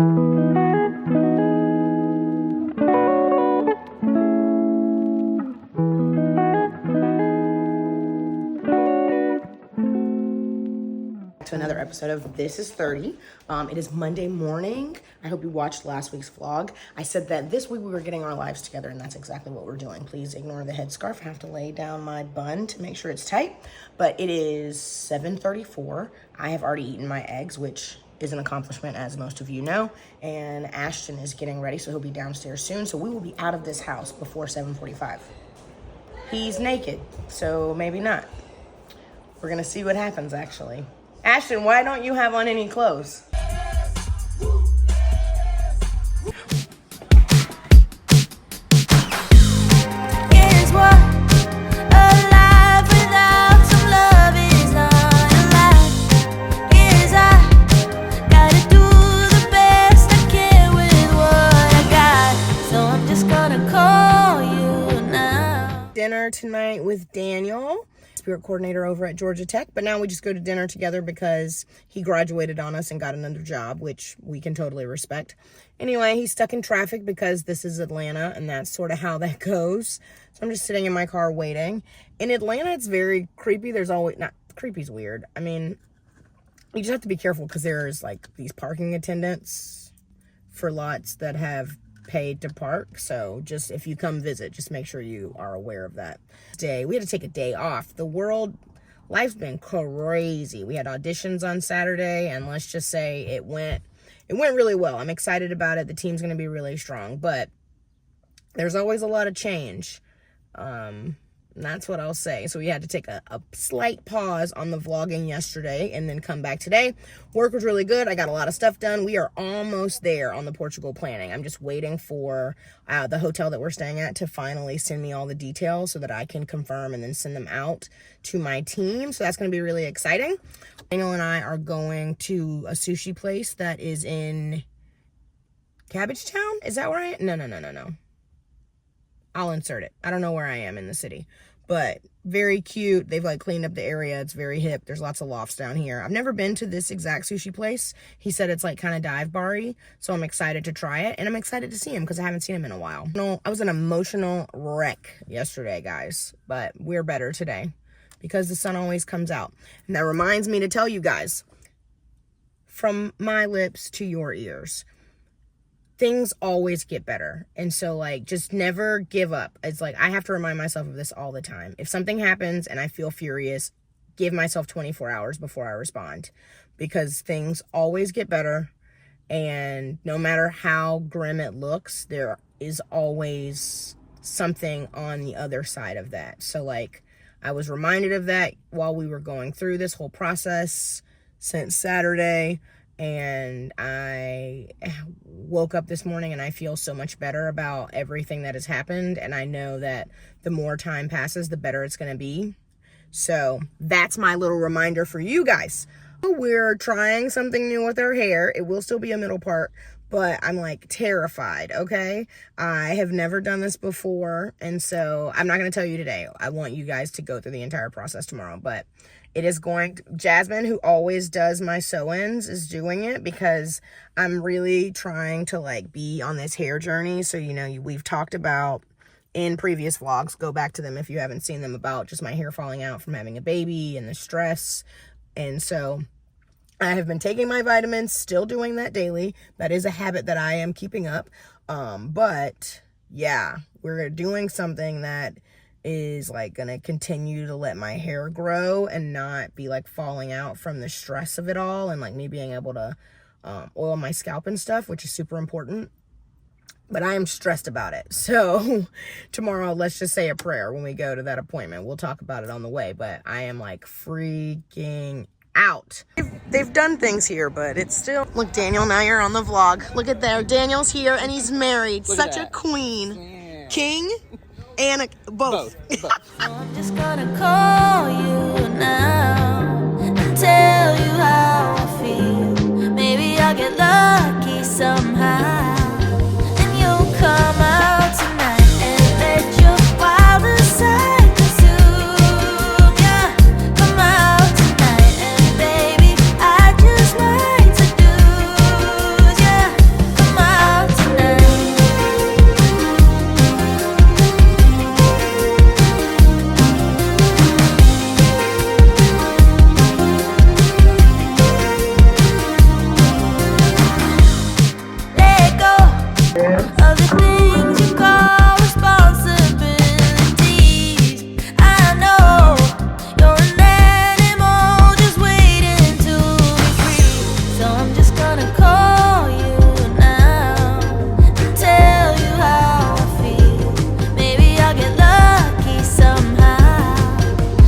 To another episode of This is 30. It is Monday morning. I hope you watched last week's vlog. I said that this week we were getting our lives together, and that's exactly what we're doing. Please ignore the headscarf. I have to lay down my bun to make sure it's tight. But it is 7:34. I have already eaten my eggs, which is an accomplishment, as most of you know. And Ashton is getting ready, so he'll be downstairs soon. So we will be out of this house before 7:45. He's naked, so maybe not. We're gonna see what happens, actually. Ashton, why don't you have on any clothes? Dinner tonight with Daniel, spirit coordinator over at Georgia Tech, but now we just go to dinner together because he graduated on us and got another job, which we can totally respect. Anyway, he's stuck in traffic because this is Atlanta, and that's sort of how that goes. So I'm just sitting in my car waiting. In Atlanta, it's very creepy. There's always, not creepy's weird. I mean, you just have to be careful because there's like these parking attendants for lots that have paid to park. So just if you come visit, just make sure you are aware of that. We had to take a day off. Life's been crazy. We had auditions on Saturday, and let's just say it went really well. I'm excited about it. The team's going to be really strong, but there's always a lot of change. And that's what I'll say. So we had to take a slight pause on the vlogging yesterday and then come back today. Work was really good. I got a lot of stuff done. We are almost there on the Portugal planning. I'm just waiting for the hotel that we're staying at to finally send me all the details so that I can confirm and then send them out to my team. So that's going to be really exciting. Daniel and I are going to a sushi place that is in Cabbagetown. Is that where I am? No. I'll insert it. I don't know where I am in the city, but very cute. They've like cleaned up the area. It's very hip. There's lots of lofts down here. I've never been to this exact sushi place. He said it's like kind of dive bar-y, so I'm excited to try it, and I'm excited to see him because I haven't seen him in a while. No, I was an emotional wreck yesterday, guys, but we're better today because the sun always comes out. And that reminds me to tell you guys, from my lips to your ears, things always get better. And so like, just never give up. It's like, I have to remind myself of this all the time. If something happens and I feel furious, give myself 24 hours before I respond, because things always get better. And no matter how grim it looks, there is always something on the other side of that. So like, I was reminded of that while we were going through this whole process since Saturday. And I woke up this morning and I feel so much better about everything that has happened. And I know that the more time passes, the better it's going to be. So that's my little reminder for you guys. We're trying something new with our hair. It will still be a middle part, but I'm like terrified, okay? I have never done this before. And so I'm not going to tell you today. I want you guys to go through the entire process tomorrow, but it is going to, Jasmine, who always does my sew-ins, is doing it because I'm really trying to like be on this hair journey. So, you know, we've talked about in previous vlogs, go back to them if you haven't seen them, about just my hair falling out from having a baby and the stress. And so I have been taking my vitamins, still doing that daily. That is a habit that I am keeping up. But yeah, we're doing something that is like gonna continue to let my hair grow and not be like falling out from the stress of it all, and like me being able to oil my scalp and stuff, which is super important. But I am stressed about it. So tomorrow, let's just say a prayer when we go to that appointment. We'll talk about it on the way, but I am like freaking out. They've done things here, but it's still... Look, Daniel, now you're on the vlog. Look at there. Daniel's here and he's married. Look, such a queen. Yeah. King and both. I'm just gonna call you now and tell you how I feel. Maybe I'll get lucky somehow, and you'll come out tonight and let your wildest side consume ya. Come out tonight and baby, I just like to do ya. of the things you call responsibilities. I know you're an animal just waiting to be free. So I'm just gonna call you now and tell you how I feel. Maybe I'll get lucky somehow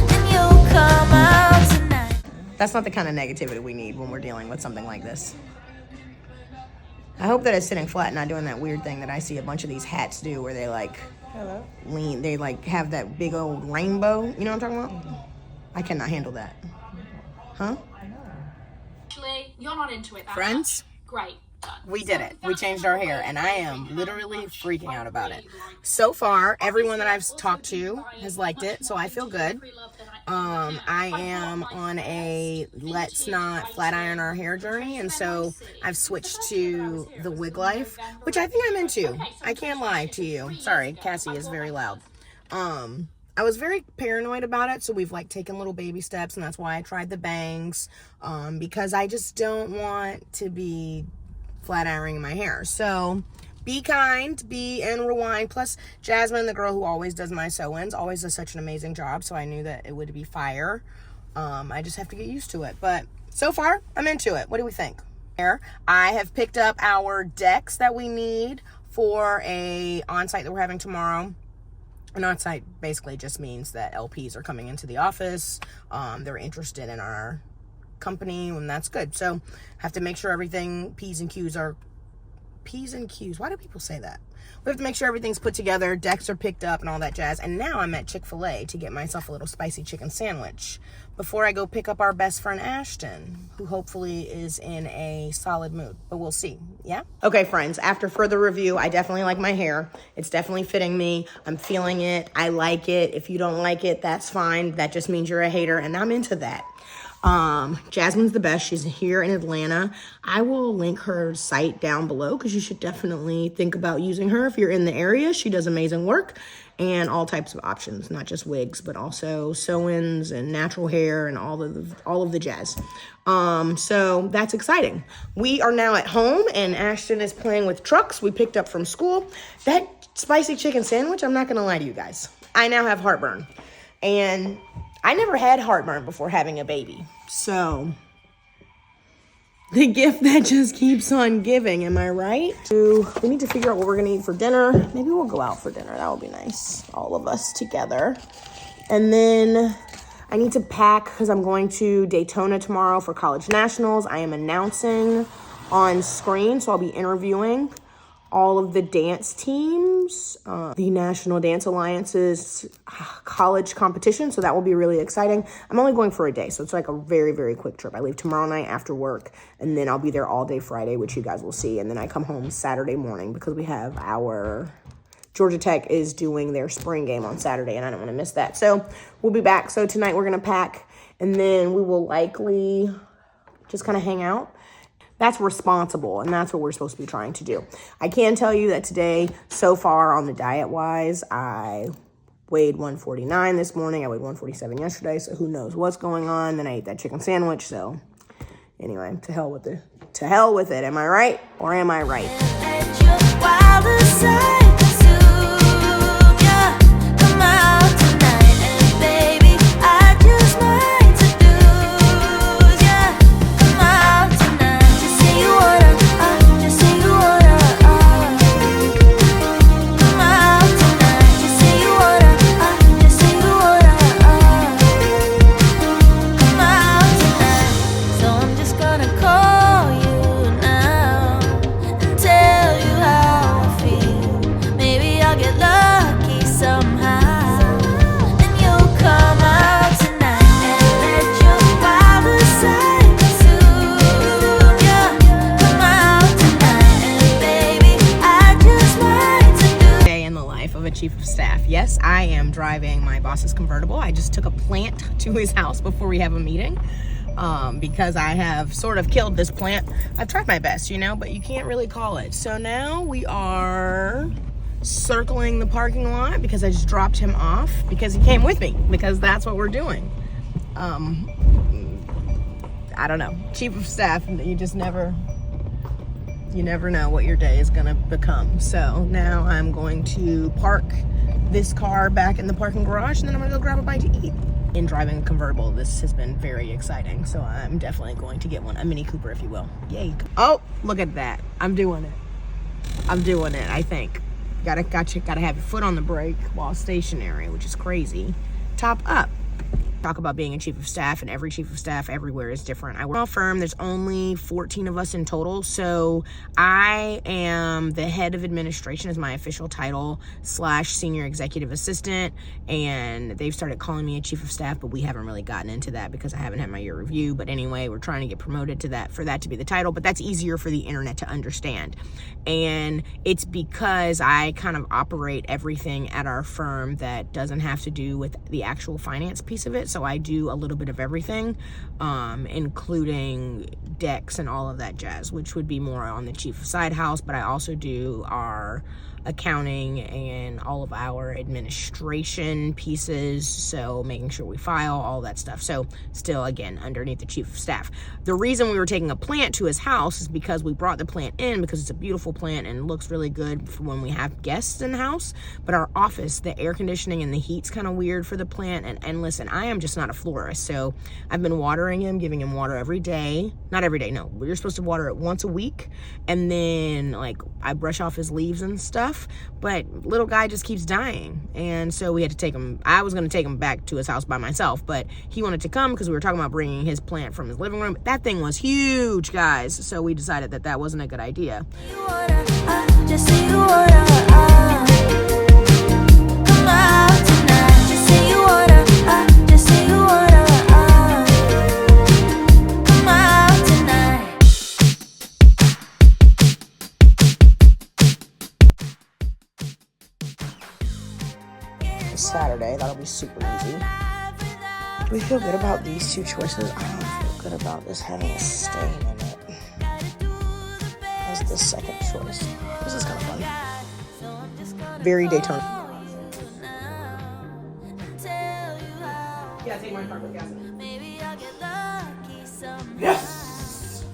and you'll come out tonight. That's not the kind of negativity we need when we're dealing with something like this. I hope that it's sitting flat and not doing that weird thing that I see a bunch of these hats do where they like lean, they like have that big old rainbow. You know what I'm talking about? I cannot handle that. Huh? Actually, you're not into it that Friends? much. Great. Done. We did it. We changed our hair, and I am literally freaking out about it. So far, everyone that I've talked to has liked it, so I feel good. I am on a let's not flat iron our hair journey, and so I've switched to the wig life, which I think I'm into. I can't lie to you. Sorry, Cassie is very loud. I was very paranoid about it, so we've like taken little baby steps, and that's why I tried the bangs, because I just don't want to be flat ironing my hair. So be kind, and rewind. Plus Jasmine, the girl who always does my sew-ins, always does such an amazing job, so I knew that it would be fire. I just have to get used to it, but so far I'm into it. What do we think? I have picked up our decks that we need for a on-site that we're having tomorrow. An on-site basically just means that LPs are coming into the office. They're interested in our company, and that's good. So have to make sure everything P's and Q's. Why do people say that? We have to make sure everything's put together, decks are picked up and all that jazz. And now I'm at Chick-fil-A to get myself a little spicy chicken sandwich before I go pick up our best friend Ashton, who hopefully is in a solid mood, but we'll see. Yeah. Okay, friends, after further review, I definitely like my hair. It's definitely fitting me. I'm feeling it. I like it. If you don't like it, that's fine. That just means you're a hater, and I'm into that. Jasmine's the best. She's here in Atlanta. I will link her site down below because you should definitely think about using her if you're in the area. She does amazing work and all types of options, not just wigs, but also sew-ins and natural hair and all of the jazz. So that's exciting. We are now at home and Ashton is playing with trucks we picked up from school. That spicy chicken sandwich, I'm not gonna lie to you guys, I now have heartburn, and I never had heartburn before having a baby. So the gift that just keeps on giving, am I right? We need to figure out what we're gonna eat for dinner. Maybe we'll go out for dinner. That would be nice, all of us together. And then I need to pack because I'm going to Daytona tomorrow for College Nationals. I am announcing on screen, so I'll be interviewing all of the dance teams, the National Dance Alliance's college competition, so that will be really exciting. I'm only going for a day, so it's like a very, very quick trip. I leave tomorrow night after work, and then I'll be there all day Friday, which you guys will see, and then I come home Saturday morning because we have our Georgia Tech is doing their spring game on Saturday, and I don't want to miss that. So we'll be back. So tonight we're going to pack, and then we will likely just kind of hang out. That's responsible, and that's what we're supposed to be trying to do. I can tell you that today, so far on the diet-wise, I weighed 149 this morning. I weighed 147 yesterday, so who knows what's going on. Then I ate that chicken sandwich, so anyway, to hell with it. Am I right, or am I right? Chief of staff. Yes, I am driving my boss's convertible. I just took a plant to his house before we have a meeting because I have sort of killed this plant. I've tried my best, but you can't really call it. So now we are circling the parking lot because I just dropped him off because he came with me, because that's what we're doing. I don't know. Chief of staff, you just never You never know what your day is gonna become. So now I'm going to park this car back in the parking garage, and then I'm gonna go grab a bite to eat. In driving a convertible, this has been very exciting, so I'm definitely going to get one, a Mini Cooper, if you will. Yay. Oh, look at that. I'm doing it, I think. Gotta have your foot on the brake while stationary, which is crazy. Top up. Talk about being a chief of staff, and every chief of staff everywhere is different. I work in a firm, there's only 14 of us in total, so I am the head of administration is my official title / senior executive assistant, and they've started calling me a chief of staff, but we haven't really gotten into that because I haven't had my year review. But anyway, we're trying to get promoted to that, for that to be the title, but that's easier for the internet to understand. And it's because I kind of operate everything at our firm that doesn't have to do with the actual finance piece of it. So I do a little bit of everything, including decks and all of that jazz, which would be more on the chief of side house, but I also do our accounting and all of our administration pieces, so making sure we file all that stuff. So still, again, underneath the chief of staff. The reason we were taking a plant to his house is because we brought the plant in because it's a beautiful plant and looks really good for when we have guests in the house. But our office, the air conditioning and the heat's kind of weird for the plant. And listen, I am just not a florist, so I've been watering him, giving him water every day. Not every day, no. You're supposed to water it once a week, and then like I brush off his leaves and stuff. But little guy just keeps dying, and so we had to take him. I was going to take him back to his house by myself, but he wanted to come because we were talking about bringing his plant from his living room. That thing was huge, guys, so we decided that that wasn't a good idea. Just say you wanna come out tonight. Just say you wanna just say you wanna come out tonight. It's Saturday, that'll be super easy. Do we feel good about these two choices? I don't feel good about this having a stain in it. As the second choice. This is kind of fun. Very Daytona. Yeah, take my car with gas in it. Yes!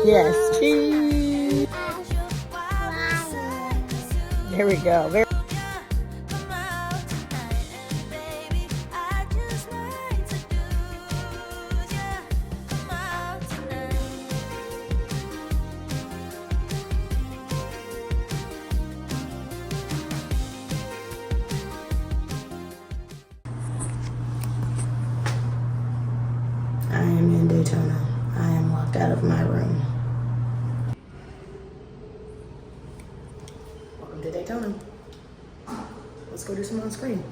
Yes, cheese! There we go. Very I am in Daytona. I am locked out of my room. Welcome to Daytona. Let's go do some on screen.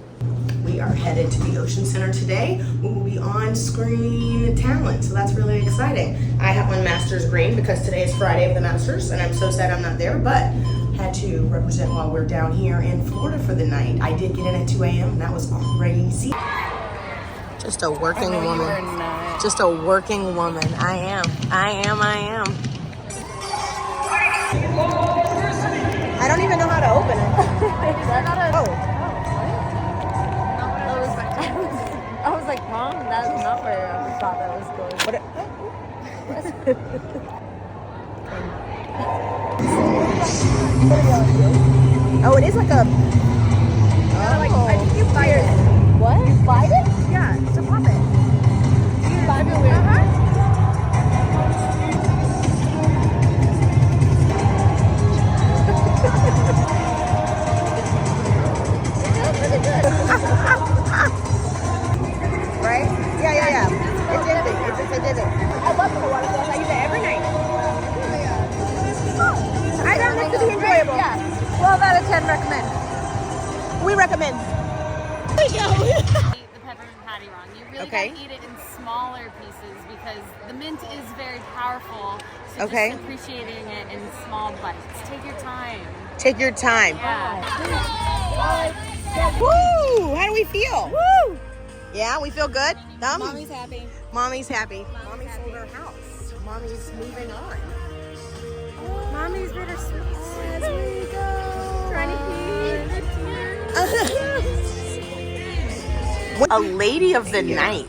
We are headed to the Ocean Center today. We will be on screen talent, so that's really exciting. I have on Masters green because today is Friday of the Masters, and I'm so sad I'm not there, but had to represent while we're down here in Florida for the night. I did get in at 2 a.m. and that was crazy. Just a working woman. Just a working woman. I am. I don't even know how to open it. Oh. I was like, Mom, that number. I thought that was good. Oh, it is like a. Like, I think you bite it. What? You bite it? Yeah, to pop it. You bite it weird. Right? Yeah. It's a divot. I love the water sauce. I use it every night. I found this to be enjoyable. Yeah. 12 out of 10 recommend. We recommend. There you go. Eat the peppermint patty wrong. You really Okay. gotta eat it in smaller pieces because the mint is very powerful. So Okay. just appreciating it in small bites. Take your time. Take your time. Yeah. Woo! How do we feel? Woo! Yeah, we feel good? Mommy's happy. Mommy's happy. Mommy sold her house. Mommy's moving on. Mommy's bittersweet. As we go. Trying to A lady of the night.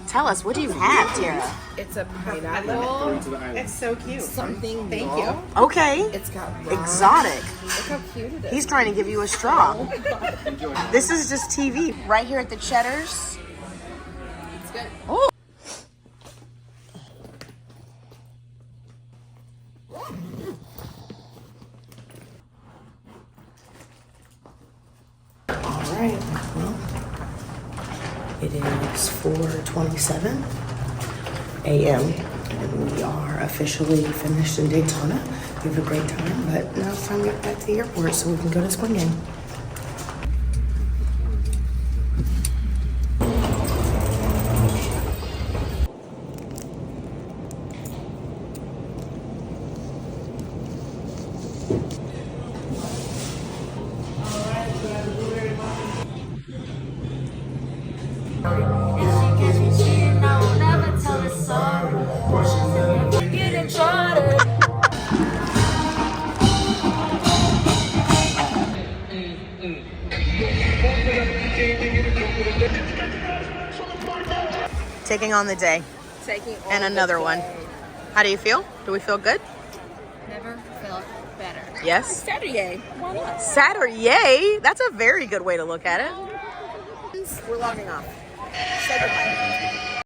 Tell us, what do you have, Tara? It's a pineapple. It's so cute. Something. Thank new. you. Okay. It's got Exotic. Look how cute it is. He's trying to give you a straw. This is just TV. Right here at the Cheddar's. It's good. Oh. All right. Well, it is 4:27 a.m. and we are officially finished in Daytona. We have a great time, but now it's time to get back to the airport so we can go to spring game. Taking on the day. And another one. How do you feel? Do we feel good? Never felt better. Yes? Saturday. Why not? Saturday? That's a very good way to look at it. We're logging off. Say goodbye.